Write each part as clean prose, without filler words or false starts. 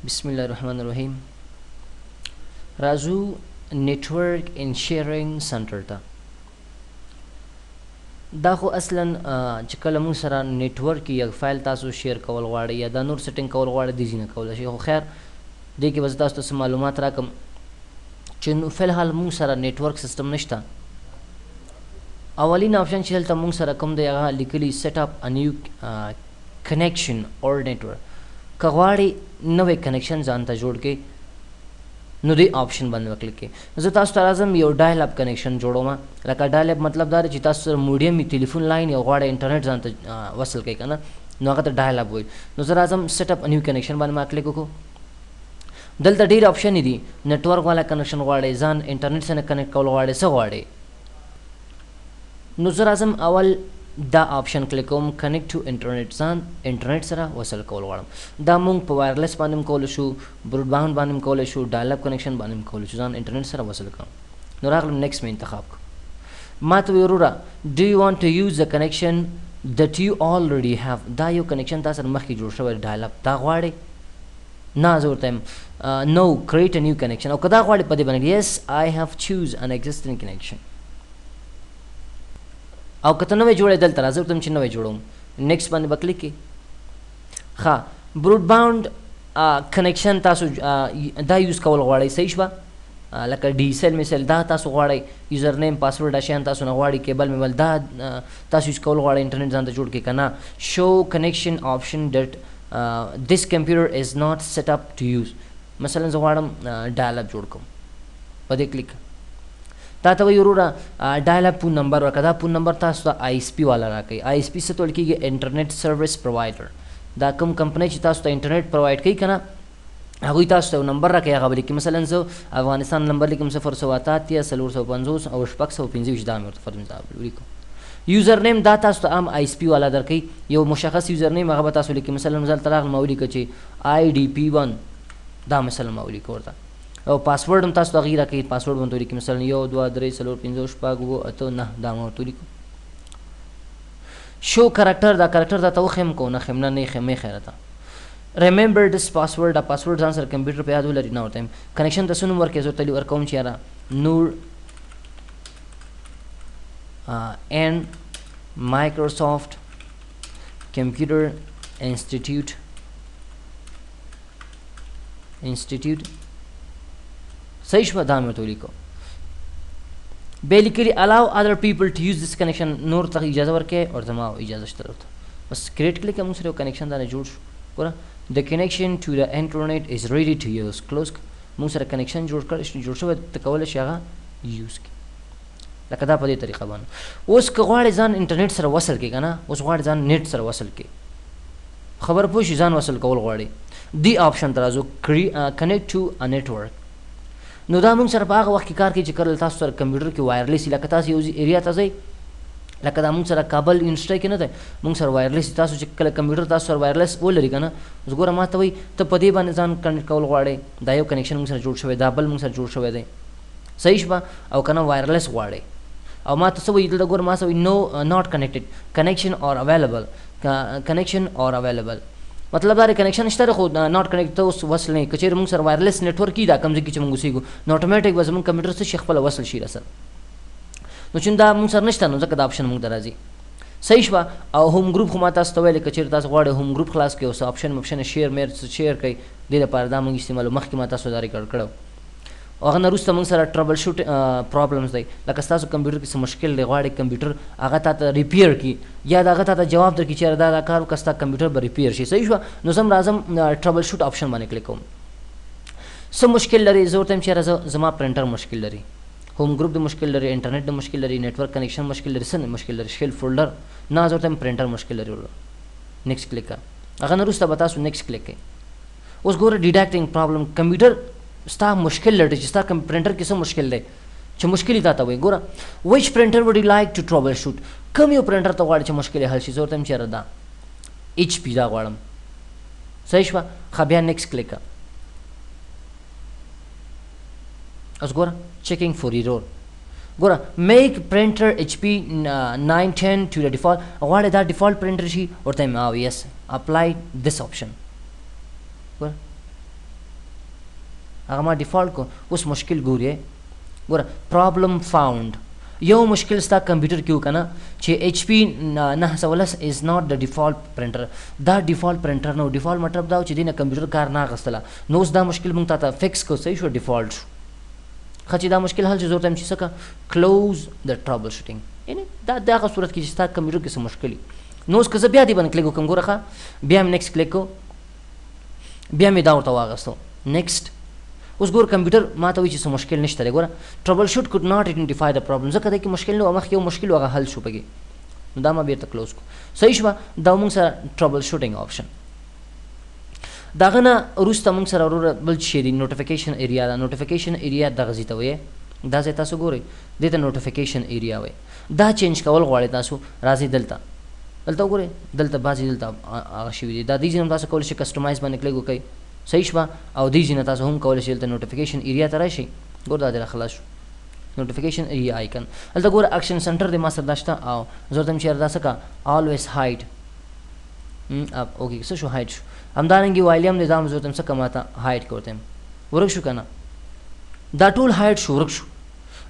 بسم الله الرحمن الرحیم. راځو نټورک ان شیرینګ سنټر ته. دا خو اصلا چې کله موږ سره نټورک یا فایل تاسو شیر کول غواړئ یا دا نور سیټینګ کول غواړئ د ځینې کولای شي. خو خیر دې کې به زه تاسو ته معلومات راکړم چې نو فلحال موږ سره نټورک سیسټم نشته. اولین آپشن چې دلته موږ سره کوم دی هغه لیکلي سیټ اپ ا نیو کنیکشن اور نټورک. که غواړئ نوی کنیکشن ځان ته جوړ کړئ نو دې آپشن باندې وکلیک کړئ. زه تاسو ته راځم یو ډایل اپ کنیکشن جوړوم. لکه ډایل اپ مطلب دا دی چې تاسو سره موډیم ټلیفون لاین یا غواړئ انټرنیټ ځان ته وصل کړئ که نه نو هغه ته ډایل اپ وایي. نو زه راځم سیټ اپ ا نیو کنیکشن باندې ما کلیک وکړو. دلته ډېر آپشن دي. نټورک والا کنیکشن غواړئ، ځان انټرنیټ سره کنیکټ کول غواړئ، څه غواړئ. نو زه راځم اول دا آپشن کلیک کوم کنیکټ ټو انټرنیټ، ځان انټرنیټ سره وصل کول غواړم. دا مونږ په وایرلیس باندې هم کولی شو، براډ باونډ باندې هم کولی شو، ډایل اپ کنیکشن باندې هم کولی شو، ځان انټرنیټ سره وصل کړم. نو راغلم نیکسټ مې انتخاب کړم. ما ته وایي وروره ډو یو وانټ ټو یوز د کنیکشن دیټ یو آلریډي هاف. دا یو کنیکشن تا سره مخکې جوړ شوی ډایل اپ، دا غواړئ؟ نه زه ورته یم نو کریټ ا نیو کنیکشن. او که دا غواړئ په دې باندې یس آی هاف چوز ان ایگزسټینګ کنیکشن. او که ته نوی جوړې دلته راځه ورته چې نوی جوړوم. نیکسټ باندې به کلیک کړئ. ښه براډ باونډ کنیکشن تاسو دا یوز کول غواړئ، صحیح شوه. لکه ډي سیل میسل دا تاسو غواړئ، یوزر نیم پاسورډ دا شیان تاسو نه غواړئ، کیبل میبل دا تاسو یوز کول غواړئ انټرنیټ ځان ته جوړ کړئ که نه. شو کنیکشن آپشن ډیټ this computer is not set up to use. مثلا زه غواړم ډایل اپ جوړ کوم، په دې کلیک. تا ته وایي وروره ډایل اپ فون نمبر ورکړه. دا فون نمبر تاسو ته آی ایس پي والا راکوي. آی ایس پي څه ته ویل کېږي؟ انټرنیټ سروس پرووایډر. دا کوم کمپنۍ چې تاسو ته انټرنیټ پرووایډ کوي که نه هغوی تاسو ته یو نمبر راکوي، هغه به لیکي. مثلا زه افغانستان نمبر لیکم 078 450 او 625. دا مې ورته فرض مثال ولیکم. یوزر نیم دا تاسو ته عام آی ایس پي والا درکوي، یو مشخص یوزر نیم هغه به تاسو لیکي. مثلا دلته راغلم ما ولیکه چې آی ډي پي 1 دا مثلا ما ولیکه ورته. او پاسورډ هم تاسو ته هغې راکوي، پاسورډ به ورته ولیکي. مثلا 1 2 3 4 5 6 7 8 9 دا ما ورته ولیکو. شو کرکټر دا کرکټر دا ته وښیم کو نه ښیم نه نه ښیم یې خیره ته. ریممبر دس پاسورډ دا پاسورډ ځان سره کمپیوټر په یاد ولري. نه ورته یم کنیکشن ته څه نوم ورکوې؟ زه ورته ورکوم چې یاره نور ان مایکروسافټ کمپیوټر انسټیټیوټ صحیح شوه. دا مې ورته ولیکو. بیا لیکلي الاو ادر پیپل ټو یوز دس کنیکشن، نور ته اجازه ورکوې. ورته ما اجازه شته ورته بس کریټ کلیک موږ سره یو کنیکشن دا نه جوړ شو. ګوره د کنیکشن ټو د انټرنیټ از ریډي ټو یوز کلوز. موږ سره کنیکشن جوړ شوی، ته کولی شي هغه یوز کړي. لکه دا په دې طریقه باندې. اوس که غواړې ځان انټرنیټ سره وصل کړي که نه، اوس غواړې ځان نیټ سره وصل کړي، خبر پوه شي ځان وصل کول غواړي، دې آپشن ته راځو کنیکټ ټو ا نیټورک. نو دا موږ سره په هغه وخت کې کار کوي چې کله تاسو سره کمپیوټر کې وایرلیس وي. لکه تاسو یو ایریا ته ځئ، لکه دا موږ سره کابل یونیورسټۍ کې نه دی، موږ سره وایرلیس. تاسو چې کله کمپیوټر تاسو سره وایرلیس ولري که نه، اوس ګوره ما ته وایي ته په دې باندې ځان کنیکټ کول غواړې، دا یو کنیکشن موږ سره جوړ شوی، دا بل موږ سره جوړ شوی دی، صحیح شوه. او که نه وایرلیس غواړئ او ما ته څه وایي دلته ګوره ما څه وایي نو ناٹ کنیکټډ کنیکشن اور اویلیبل. کنیکشن اور اویلیبل مطلب دا دی کنیکشن شته خو ناٹ کنیکټ ته اوس وصل نه. که چېرې موږ سره وایرلیس نیټورک وي دا کوم ځای کې چې موږ اوسېږو نو اټومیټک به زموږ کمپیوټر څه شي خپله وصل شي راسره. نو چې دا موږ سره نشته نو ځکه دا آپشن موږ ته راځي، صحیح شوه. او ہوم ګروپ خو ما تاسو ته ویلې که چېرې تاسو غواړئ ہوم ګروپ خلاص کړئ، اوس آپشن شیر میر شیر کوئ، دې لپاره دا موږ استعمالو. مخکې ما تاسو دا ریکارډ کړی او هغه نه وروسته موږ سره ټربل شوټ پرابلمز دی. لکه ستاسو کمپیوټر کې څه مشکل دی، غواړئ کمپیوټر هغه تا ته ریپیر کړي یا د هغه تا ته جواب درکړي چې دا کار وکړه ستا کمپیوټر به ریپیر شي، صحیح شوه. نو زه هم راځم ټربل شوټ آپشن باندې کلیک کوم. څه مشکل لري؟ زه ورته یم چې یاره زما پرنټر مشکل لري، ہوم ګروپ د مشکل لري، انټرنیټ د مشکل لري، نیټورک کنیکشن مشکل لري، څه مشکل لري؟ شیل فولډر نه، زه ورته یم پرنټر مشکل لري. نیکسټ کلیک کړه. هغه نه وروسته به تاسو نیکسټ کلیک کړئ. اوس ګوره ډیډکټینګ پرابلم کمپیوټر ستا مشکل لري چې ستا پرنټر کې څه مشکل دی چې مشکل یې تا ته وایي. ګوره ویچ پرنټر وډ یو لایک ټو ټربل شوټ، کوم یو پرنټر ته غواړې چې مشکل یې حل شي؟ زه ورته یم چې یاره دا ایچ پي دا غواړم، صحیح شوه. ښه بیا نیکسټ کلیک کړه. اوس ګوره چیکینګ فور ایرور. ګوره میک پرنټر ایچ پي 910 ټو د ډیفالټ، غواړې دا ډیفالټ پرنټر شي؟ ورته یم او یس اپلای دس آپشن. ګوره هغه ما ډیفالت کو. اوس مشکل ګوري ګوره پرابلم فاوند یو مشکل ستا کمپیوټر کې وکنه چې ایچ پی 910 از ناٹ د ډیفالت پرنټر. دا ډیفالت پرنټر نو. ډیفالت مطلب دا چې دینه کمپیوټر کار نه غستله. نو اوس دا مشکل مونږ ته فکس کو صحیح شو ډیفالت شو. خچې دا مشکل حل شو ضرورت هم چې سکه کلوز د ټرابل شوټینګ. یعنی دا دغه صورت کې چې ستا کمپیوټر کې څه مشکل نو اوس که زه بیا دې باندې کلیک وکړم ګوره بیا مې نیکسټ کلیک کو بیا مې دا ورته واغستو نیکسټ. اوس ګور کمپیوټر ما ته وایي چې څه مشکل نشته دی. ګوره ټربل شوټ کوډ ناٹ آئیډنټیفای د پرابلم ځکه دی کې مشکل نه و مخکې یو مشکل هغه حل شو پکې. نو دا ما بیرته کلوز کو صحیح شوه. دا موږ سره ټربل شوټینګ آپشن. دغه نه وروسته موږ سره وروره بل شی دی نوټیفیکیشن ایریا. دا نوټیفیکیشن ایریا دغه ځای ته وایي. دا ځای تاسو ګورئ دې ته نوټیفیکیشن ایریا وایي. دا چینج کول غواړئ تاسو راځئ دلته وګورئ دلته بعضې دلته هغه شوي دي. دا دې ځای هم تاسو کولی شئ کسټمایز باندې کلیک وکړئ صحیح شوه. او دې ځای نه تاسو هم کولی شئ دلته نوټیفیکیشن ایریا ته راشئ. ګور دا دې خلاص شو نوټیفیکیشن ایریا آیکن. هلته ګوره اکشن سنټر دی ما سره دا شته او ضرورت هم چې دا څه کا آلویز هایډ اوکې څه شو هایډ شو. همدارنګې وایلی هم دی دا هم ضرورت هم څه که ما ته هایډ که ورته یم ورک شو که نه. دا ټول هایډ شو ورک شو.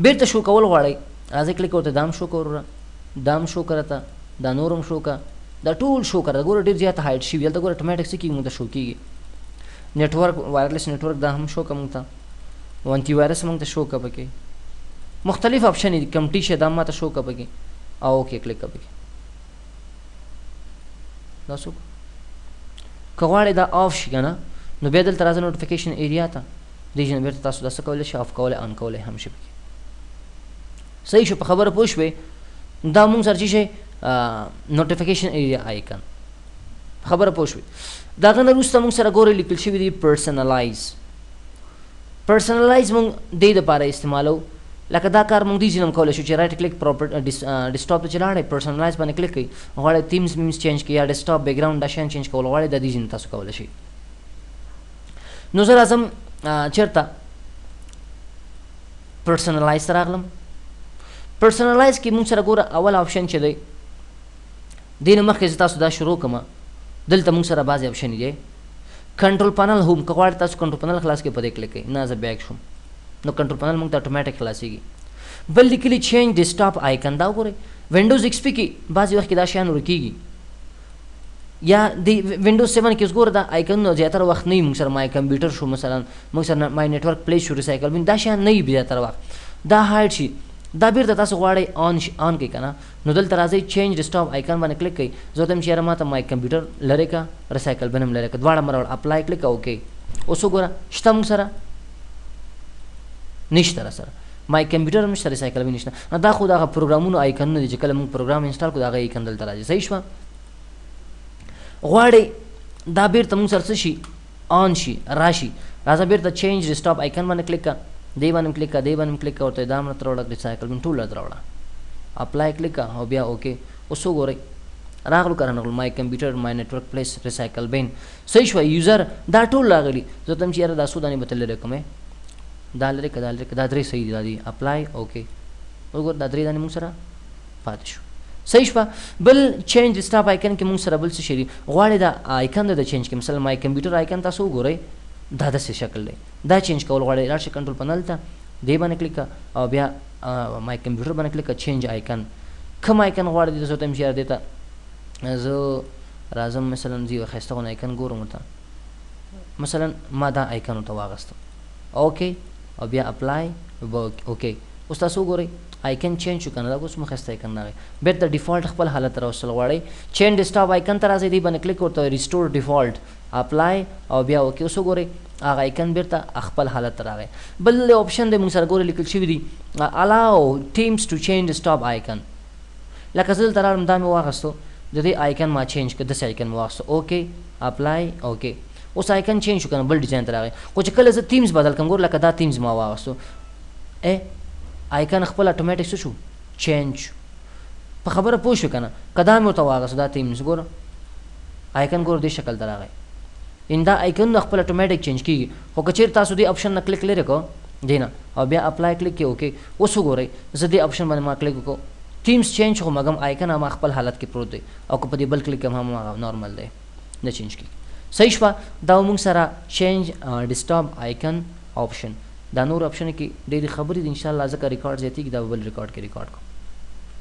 بېرته شو کول غواړئ راځئ کلیک ورته دا هم شو که وروره دا هم شو که راته دا نور هم شو که دا ټول شو که راته. ګوره ډېر زیاته هایډ شوي هلته ګوره ټومیټک څه کېږي مونږ ته شو کېږي. نیټورک وایرلیس نیټورک دا هم شو که مونږ ته. انټي وایرس مونږ ته شو که پکې مختلف آپشن دي. کمپټي شه دا ما ته شو که پکې او اوکې کلیک که پکې. دا څوک که غواړئ دا آف شي که نه نو بیا دلته راځه نوټیفیکیشن ایریا ته. دې ځای نه بېرته تاسو دا څه کولی شئ آف کولی آن کولی هم شي پکې. صحیح شو په خبره پوه شوې. دا مونږ سره چې شی نوټیفیکیشن ایریا آیکن خبره پوه شوې. دغه نه وروسته مونږ سره ګورئ لیکل شوي دي پرسنلایز. پرسنلایز مونږ دې دپاره استعمالو لکه دا کار مونږ دې ځای نه هم کولی شو چې رایټ کلیک ډیسکټاپ ته چې لاړئ پرسنلایز باندې کلیک کوئ غواړئ تیمز میمز چینج کړئ یا ډیسکټاپ بیکګراؤنډ دا شیان چینج کول غواړئ دا دې ځای نه تاسو کولی شئ. نو زه راځم چېرته پرسنلایز ته راغلم. پرسنلایز کې مونږ سره ګوره اول آپشن چې دی دې نه مخکې زه تاسو دا شروع کړم دلته مونږ سره بعضې آپشن دی. کنټرول پنل هم که غواړئ تاسو کنټرول پنل خلاص کړئ په دې کلیک کوئ. نه زه بیک شوم نو کنټرول پنل مونږ ته اتومیټک خلاصېږي. بل لیکلي چینج ډیسکټاپ آیکن دا وګورئ وینډوز ایکس پی کې بعضې وخت کې دا شیان ورکېږي یا د وینډوز 7 کې اوس ګوره دا آیکنونه زیاتره وخت نه وي مونږ سره مای کمپیوټر شو مثلا مونږ سره مای نیټورک پلیس شو ریسایکل بین دا شیان نه وي زیاتره وخت دا هایډ شي. دا بیرته تاسو غواړئ آن کړئ که نه نو دلته راځئ چینج ډیسکټاپ آیکن باندې کلیک کوئ. زه ورته یم چې یاره ما ته مای کمپیوټر لرې که ریسایکل بین هم لرې که دواړه مروړ اپلای کلیک اوکې. اوس وګوره شته مونږ سره نشته را سره مای کمپیوټر هم شته ریسایکل بین نشته. دا خو دغه پروګرامونو آیکنونه دي چې کله مونږ پروګرام انسټال کړو د هغه آیکن دلته راځي صحیح شوه. غواړئ دا بیرته مونږ سره څه شي آن شي راشي راځه بیرته چینج ډیسکټاپ آیکن باندې کلیک که دې باندې کلیک که دې باندې کلیک که ورته دا هم راته راوړه ریسایکل بین ټول راته راوړه اپلای کلیک که او بیا اوکې. اوس وګورئ راغلو که رانغلو مای کمپیوټر مای نیټورک پلیس ریسایکل بین صحیح شوه. یوزر دا ټول راغلي. زه ورته یم چې یاره دا څو دانې به ته لرې کړم دا لرې که دا لرې که دا درې صحیح دي دا دي اپلای اوکې. وګوره دا درې دانې مونږ سره پاتې شو صحیح شوه. بل چینج ډیسکټاپ آیکن کې مونږ سره بل څه شی دي غواړئ دا آیکن د چینج کړئ مثلا مای کمپیوټر آیکن تاسو وګورئ دا داسې شکل دی دا چینج کول غواړئ لاړ شئ کنټرول پنل ته دې باندې کلیک که او بیا مای کمپیوټر باندې کلیک که چینج آیکن کوم آیکن غواړئ دې ته زه ورته یم چې یاره دې ته زه راځم مثلا زه یو ښایسته غوندې آیکن ګورم ورته مثلا ما دا آیکن ورته واغېسته اوکې او بیا اپلای اوکې. اوس تاسو وګورئ آیکن چینج شو که نه دا اوس مو ښایسته آیکن راغی. بېرته ډیفالټ خپل حالت ته راوستل غواړئ چینج ډیسکټاپ آیکن ته راځئ دې باندې کلیک ورته ریسټور ډیفالټ اپلای او بیا اوکې. اوس وګورئ هغه آیکن بیرته خپل حالت ته راغی. بل آپشن دی مونږ سره ګورئ لیکل شوي دي الاو ټیمز ټو چینج ډیسکټاپ آیکن. لکه زه دلته راغلم دا مې واخیستو د دې آیکن ما چینج کړ داسې آیکن مې واخیستو اوکې اپلای اوکې. اوس آیکن چینج شو که نه بل ډیزاین ته راغی. خو چې کله زه تیمز بدل کړم ګوره لکه دا تیمز ما واخیستو آیکن خپل اتومیټک څه شو چینج په خبره پوه شو که نه که دا مې ورته واخیستو دا تیمز ګوره آیکن ګوره دې شکل ته راغی. ان دا آیکنونه خپل اتومیټک چینج کېږي. خو که چېرې تاسو دې آپشن نه کلیک لرې کړو دې نه او بیا اپلای کلیک کړئ اوکې. اوس وګورئ زه دې آپشن باندې ما کلیک وکړو ټیمز چینج خو مګم آیکن هغه خپل حالت کې پروت دی او که په دې بل کلیک هم هغه نارمل دی نه چینج کېږي صحیح شوه. دا مونږ سره چینج ډیسکټاپ آیکن آپشن دا نور آپشن کې ډېری خبرې دي ان شاء الله ځکه ریکارډ زیاتېږي دا بل ریکارډ کې ریکارډ کوم